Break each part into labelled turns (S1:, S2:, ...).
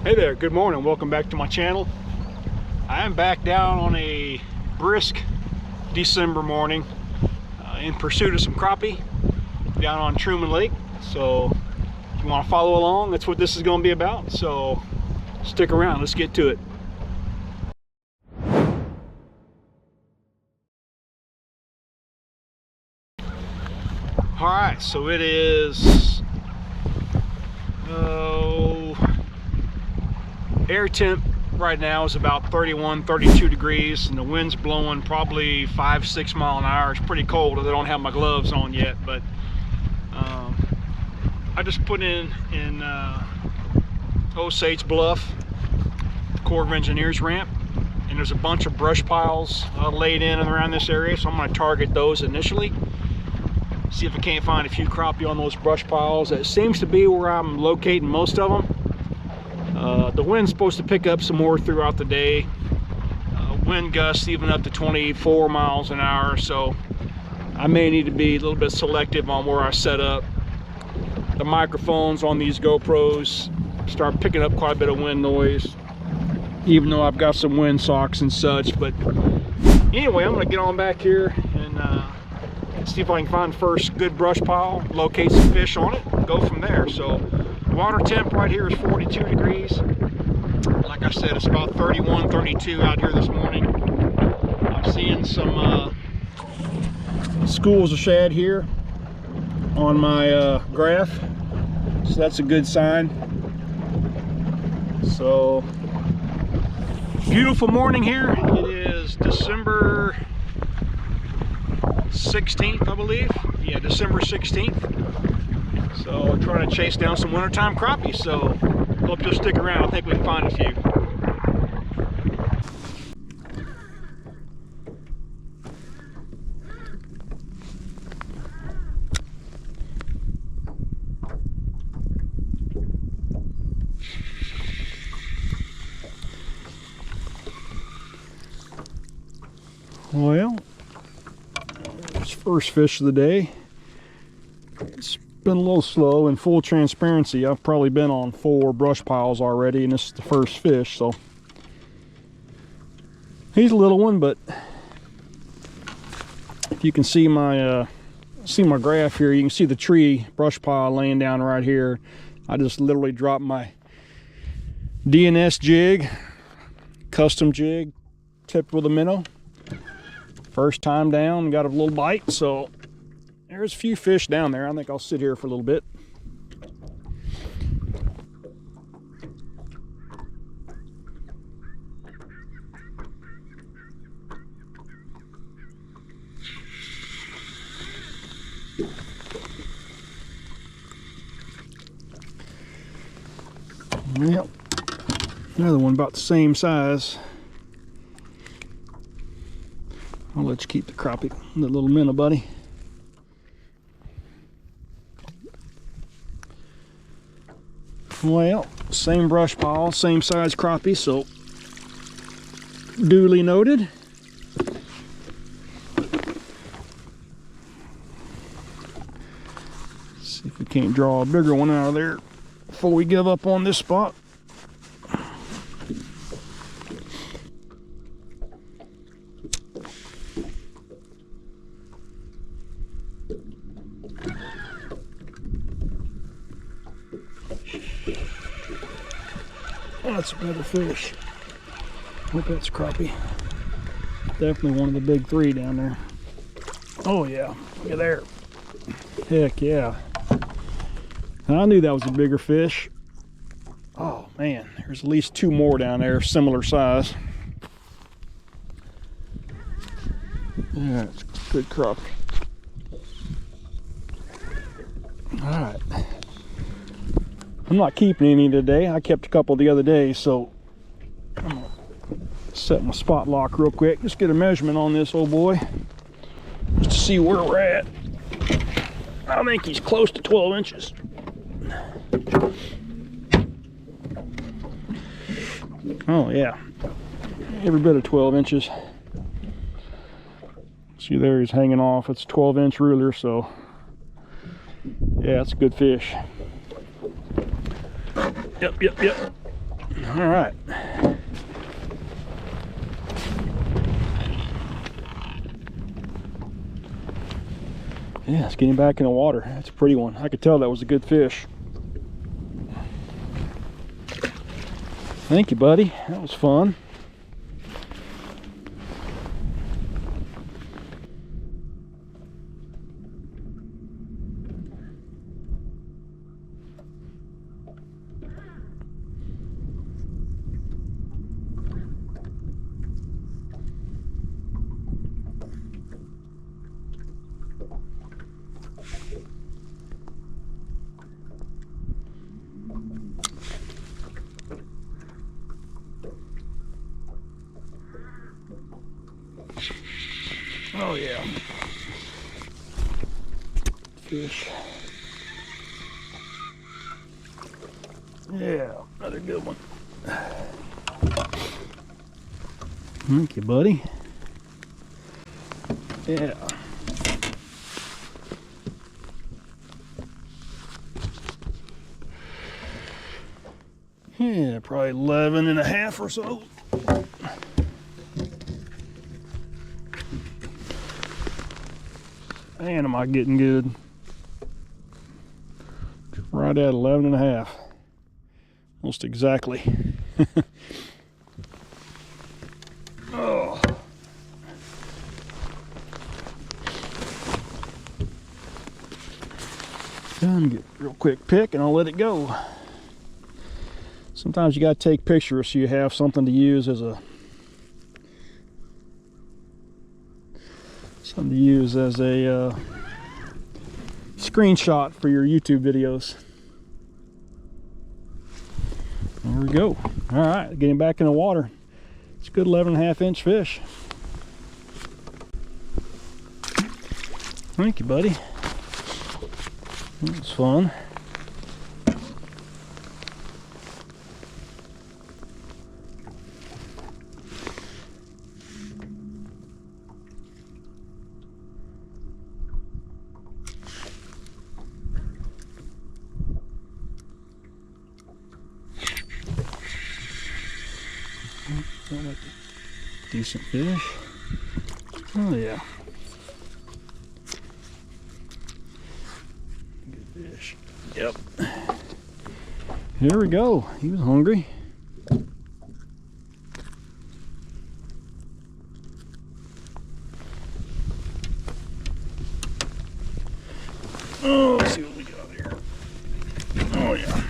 S1: Hey there, good morning, welcome back to my channel. I am back down on a brisk December morning in pursuit of some crappie down on Truman Lake. So if you want to follow along, that's what this is going to be about. So stick around, let's get to it. All right, so it is air temp right now is about 31-32 degrees, and the wind's blowing probably 5-6 miles an hour. It's pretty cold. I don't have my gloves on yet, but I just put in Osage Bluff, the Corps of Engineers ramp, and there's a bunch of brush piles laid in and around this area, so I'm going to target those initially. See if I can't find a few crappie on those brush piles. That seems to be where I'm locating most of them. The wind's supposed to pick up some more throughout the day. Wind gusts even up to 24 miles an hour, so I may need to be a little bit selective on where I set up. The microphones on these GoPros start picking up quite a bit of wind noise, even though I've got some wind socks and such. But anyway, I'm going to get on back here and see if I can find first good brush pile, locate some fish on it, and go from there. So water temp right here is 42 degrees. Like I said, it's about 31-32 out here this morning. I'm seeing some schools of shad here on my graph, so that's a good sign. So beautiful morning here. It is December 16th, I believe. Yeah, December 16th. So we're trying to chase down some wintertime crappie, so hope you'll stick around. I think we can find a few. Well, it's first fish of the day. It's been a little slow. In full transparency, I've probably been on 4 brush piles already, and this is the first fish. So he's a little one, but if you can see my graph here, you can see the tree brush pile laying down right here. I just literally dropped my DNS jig, custom jig, tipped with a minnow. First time down, got a little bite, so there's a few fish down there. I think I'll sit here for a little bit. Yep, another one about the same size. I'll let you keep the crappie, the little minnow buddy. Well, same brush pile, same size crappie, so duly noted. See if we can't draw a bigger one out of there before we give up on this spot. That's a better fish. Hope that's crappie. Definitely one of the big 3 down there. Oh yeah, look at there. Heck yeah. I knew that was a bigger fish. Oh man, there's at least 2 more down there, similar size. Yeah, it's good crappie. All right. I'm not keeping any today. I kept a couple the other day, so I'm gonna set my spot lock real quick. Just get a measurement on this old boy, just to see where we're at. I think he's close to 12 inches. Oh yeah, every bit of 12 inches. See there, he's hanging off. It's a 12-inch ruler, so yeah, it's a good fish. Yep. All right. Yeah, it's getting back in the water. That's a pretty one. I could tell that was a good fish. Thank you, buddy. That was fun. Oh yeah. Fish. Yeah, another good one. Thank you, buddy. Yeah. Yeah, probably 11 and a half or so. Man, am I getting good. Right at 11 and a half. Almost exactly. Oh. Done. Get a real quick pick and I'll let it go. Sometimes you got to take pictures so you have something to use as a screenshot for your YouTube videos. There we go. All right, getting back in the water. It's a good 11.5-inch fish. Thank you, buddy. That was fun. Sound like a decent fish. Oh yeah. Good fish. Yep. Here we go. He was hungry. Oh, let's see what we got here. Oh yeah.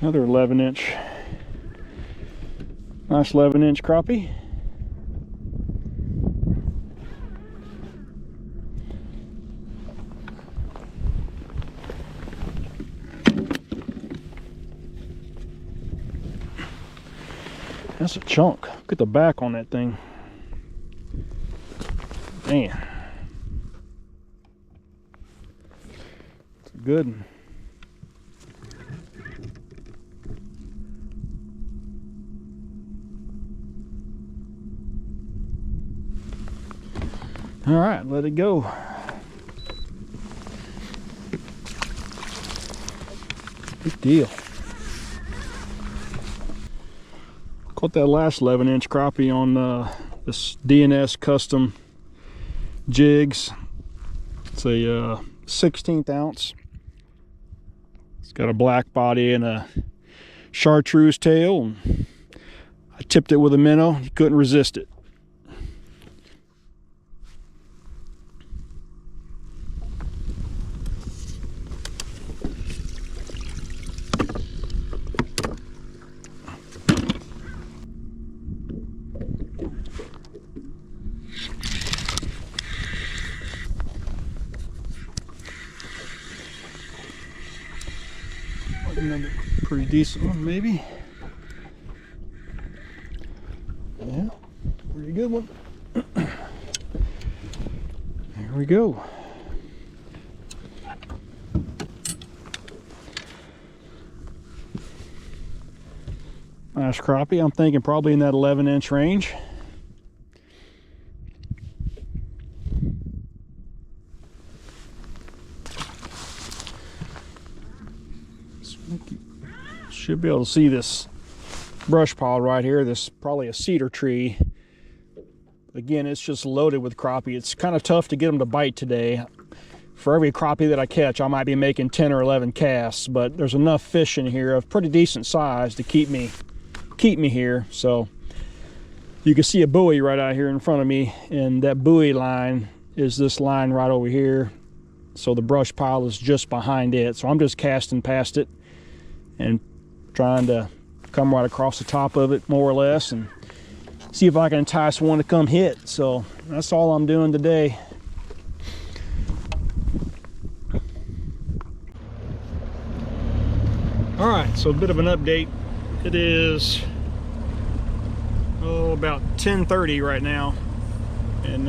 S1: Another 11-inch. Nice 11-inch crappie. That's a chunk. Look at the back on that thing. Man. It's a good one. All right, let it go. Good deal. Caught that last 11-inch crappie on this DNS custom jigs. It's a 16th ounce. It's got a black body and a chartreuse tail. I tipped it with a minnow. You couldn't resist it. Another pretty decent one, maybe. Yeah, pretty good one. There we go. Nice crappie. I'm thinking probably in that 11-inch range. Should be able to see this brush pile right here. This probably a cedar tree. Again, it's just loaded with crappie. It's kind of tough to get them to bite today. For every crappie that I catch, I might be making 10 or 11 casts, but there's enough fish in here of pretty decent size to keep me here. So you can see a buoy right out here in front of me, and that buoy line is this line right over here. So the brush pile is just behind it. So I'm just casting past it and trying to come right across the top of it, more or less, and see if I can entice one to come hit. So that's all I'm doing today. All right, so a bit of an update. It is about 10:30 right now, and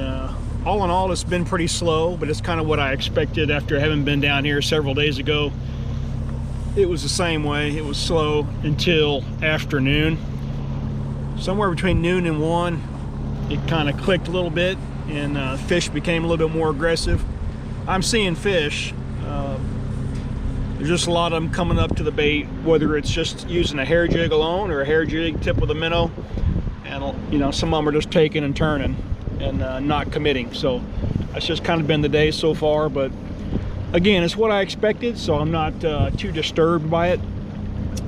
S1: all in all, it's been pretty slow, but it's kind of what I expected after having been down here several days ago. It was the same way. It was slow until afternoon. Somewhere between noon and 1, it kind of clicked a little bit, and fish became a little bit more aggressive. I'm seeing fish. There's just a lot of them coming up to the bait, whether it's just using a hair jig alone or a hair jig tip with a minnow. And you know, some of them are just taking and turning and not committing. So that's just kind of been the day so far. But again, it's what I expected, so I'm not too disturbed by it.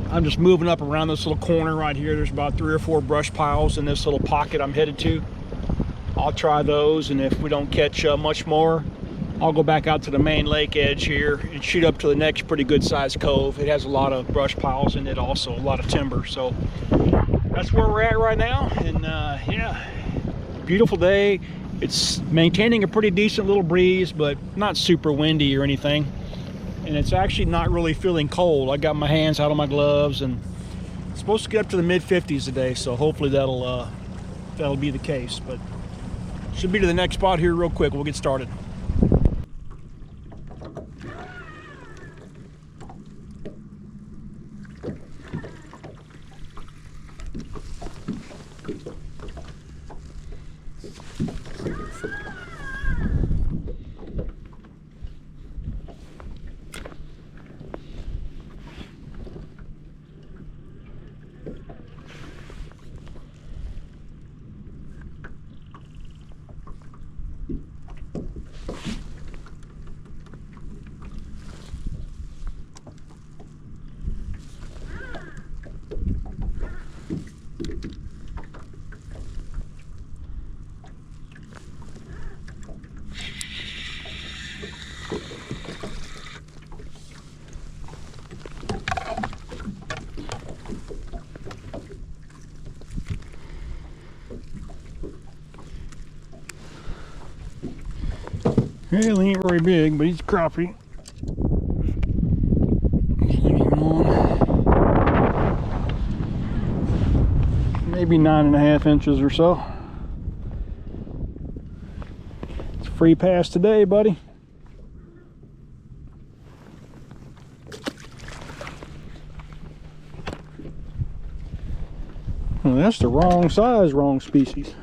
S1: I'm just moving up around this little corner right here. There's about 3 or 4 brush piles in this little pocket I'm headed to. I'll try those, and if we don't catch much more, I'll go back out to the main lake edge here and shoot up to the next pretty good sized cove. It has a lot of brush piles in it, also a lot of timber. So that's where we're at right now. And yeah, beautiful day. It's maintaining a pretty decent little breeze, but not super windy or anything. And it's actually not really feeling cold. I got my hands out of my gloves, and it's supposed to get up to the mid-50s today, so hopefully that'll be the case. But should be to the next spot here real quick. We'll get started. Well, he ain't very big, but he's a crappie. Maybe 9.5 inches or so. It's a free pass today, buddy. Well, that's the wrong size, wrong species.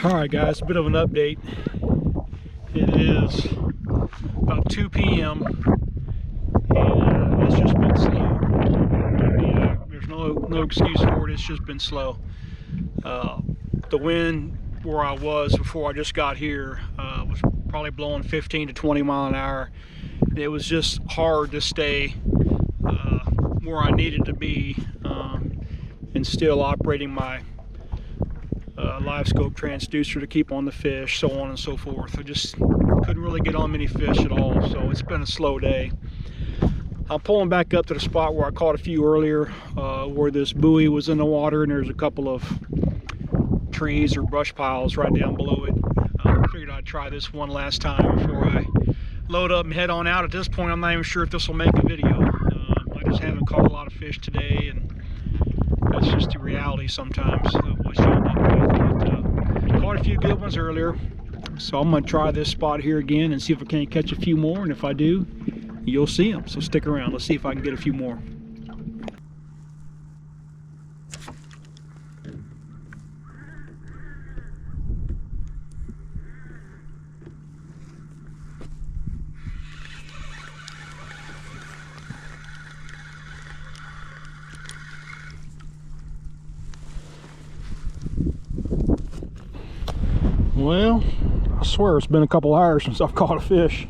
S1: Alright guys, a bit of an update. It is about 2 p.m. and it's just been slow. There's no excuse for it, it's just been slow. The wind where I was before I just got here was probably blowing 15 to 20 mile an hour. It was just hard to stay where I needed to be and still operating my live scope transducer to keep on the fish, so on and so forth. I just couldn't really get on many fish at all, so it's been a slow day. I'm pulling back up to the spot where I caught a few earlier, where this buoy was in the water, and there's a couple of trees or brush piles right down below it. I figured I'd try this one last time before I load up and head on out. At this point, I'm not even sure if this will make a video. I just haven't caught a lot of fish today, and that's just the reality sometimes of what you end up with. But, caught a few good ones earlier, so I'm going to try this spot here again and see if I can't catch a few more, and if I do, you'll see them. So stick around. Let's see if I can get a few more. Well, I swear it's been a couple hours since I've caught a fish.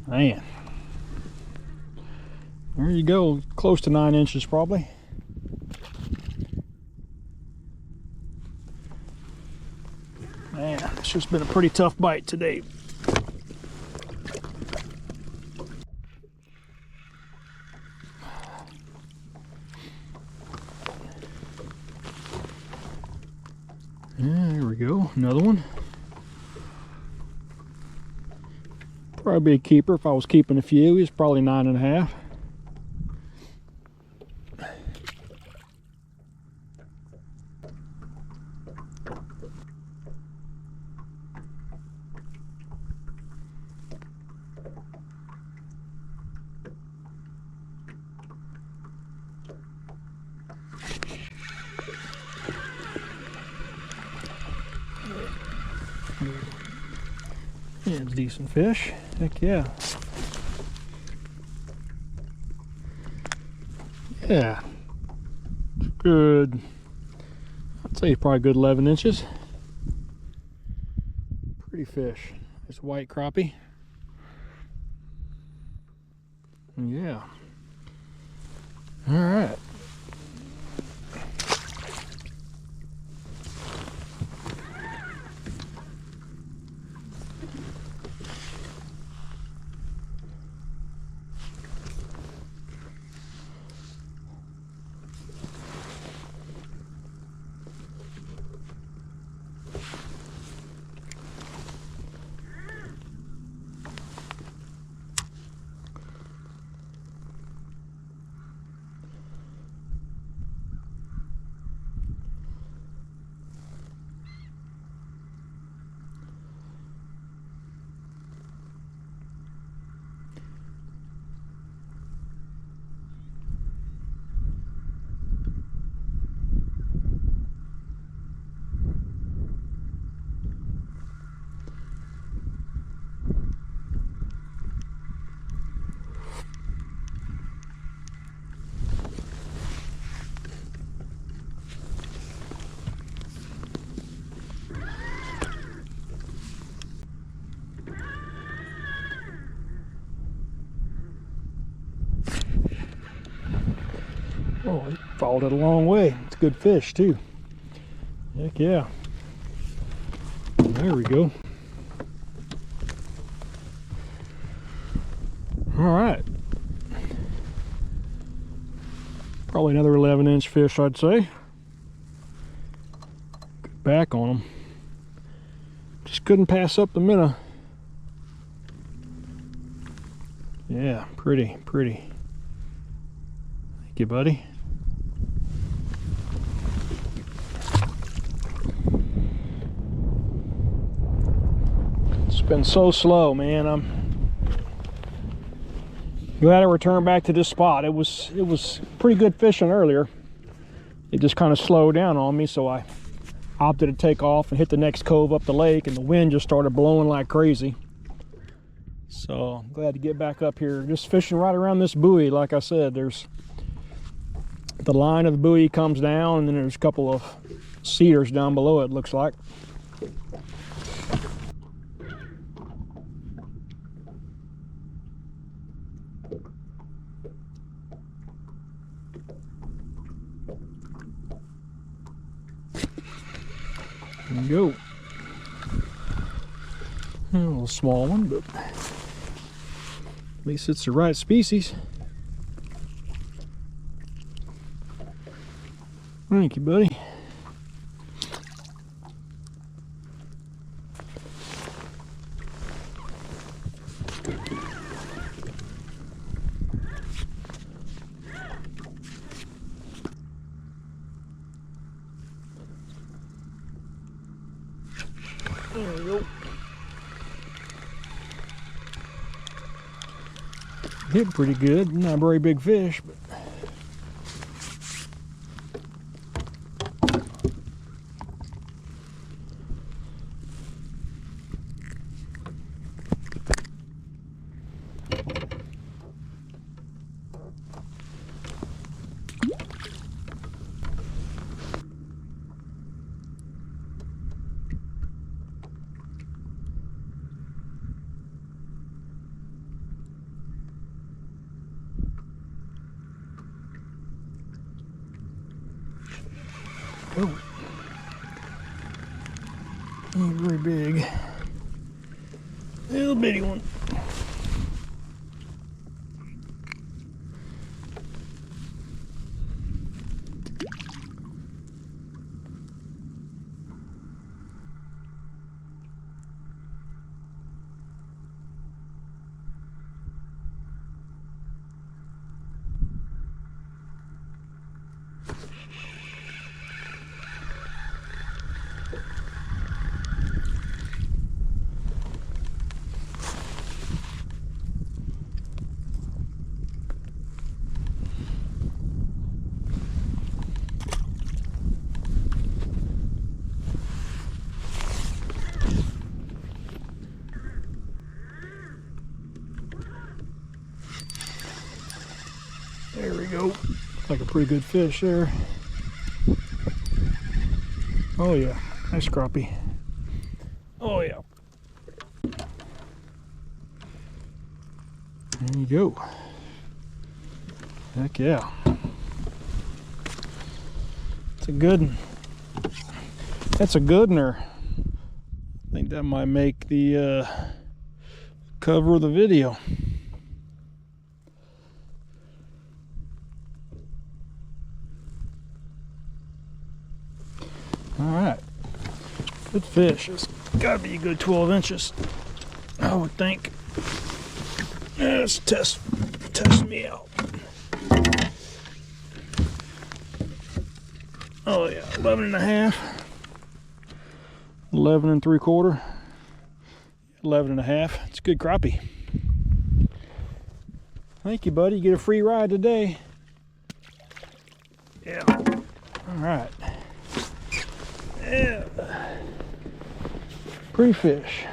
S1: Man, there you go, close to 9 inches probably. Man, it's just been a pretty tough bite today. There we go, another one. Probably be a keeper if I was keeping a few. He's probably 9.5. Yeah, it's a decent fish. Heck yeah. Yeah. It's good. I'd say probably good 11 inches. Pretty fish. It's white crappie. Yeah. All right. Oh, it followed it a long way. It's a good fish too. Heck yeah. There we go. All right. Probably another 11-inch fish, I'd say. Good back on them. Just couldn't pass up the minnow. Yeah, pretty, pretty. Thank you, buddy. It's been so slow, man. I'm glad I returned back to this spot. It was pretty good fishing earlier. It just kind of slowed down on me, so I opted to take off and hit the next cove up the lake, and the wind just started blowing like crazy. So I'm glad to get back up here. Just fishing right around this buoy. Like I said, there's the line of the buoy comes down, and then there's a couple of cedars down below it, looks like. There we go. A little small one, but at least it's the right species. Thank you, buddy. There we go. Hit pretty good. Not a very big fish, but oh, ain't very big. Little bitty one. There we go. Like a pretty good fish there. Oh yeah, nice crappie. Oh yeah. There you go. Heck yeah. It's a good one. That's a good one. I think that might make the cover of the video. All right, good fish. It's got to be a good 12 inches, I would think. Let's test me out. Oh yeah, 11 and a half, 11 and 3/4, 11 and a half. It's a good crappie. Thank you, buddy. You get a free ride today. Yeah. All right. Yeah. Pretty fish.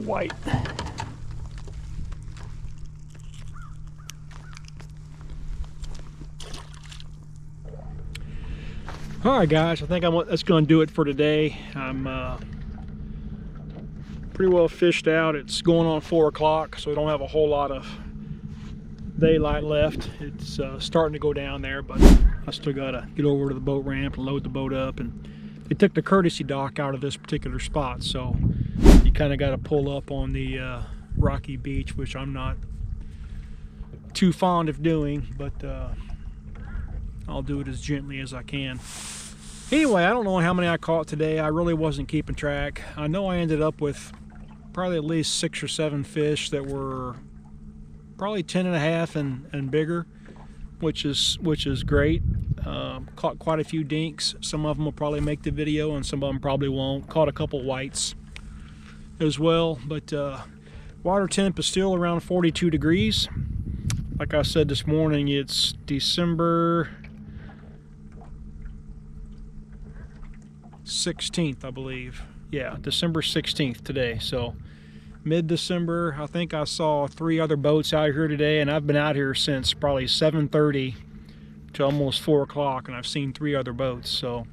S1: White. All right, guys. I think that's going to do it for today. I'm pretty well fished out. It's going on 4 o'clock, so we don't have a whole lot of daylight left. It's starting to go down there, but I still got to get over to the boat ramp and load the boat up. And they took the courtesy dock out of this particular spot, so you kind of got to pull up on the rocky beach, which I'm not too fond of doing, but I'll do it as gently as I can. Anyway, I don't know how many I caught today. I really wasn't keeping track. I know I ended up with probably at least 6 or 7 fish that were probably 10 and a half and bigger, which is great. Caught quite a few dinks. Some of them will probably make the video and some of them probably won't. Caught a couple whites as well. But water temp is still around 42 degrees. Like I said this morning, it's December 16th, I believe. Yeah, December 16th today. So mid-December. I think I saw 3 other boats out here today, and I've been out here since probably 7:30 to almost 4 o'clock, and I've seen 3 other boats. So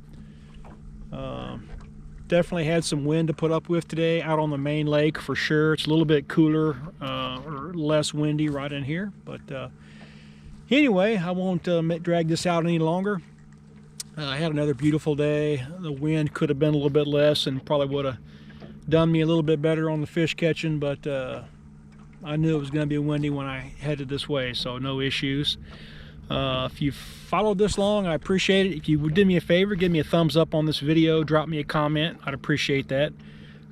S1: definitely had some wind to put up with today out on the main lake for sure. It's a little bit cooler or less windy right in here, but anyway, I won't drag this out any longer. I had another beautiful day. The wind could have been a little bit less and probably would have done me a little bit better on the fish catching, but I knew it was going to be windy when I headed this way, so no issues. If you followed this long, I appreciate it. If you would do me a favor, give me a thumbs up on this video, drop me a comment. I'd appreciate that.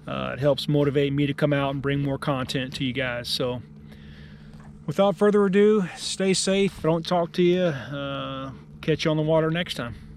S1: It helps motivate me to come out and bring more content to you guys. So without further ado, stay safe. If I don't talk to you, catch you on the water next time.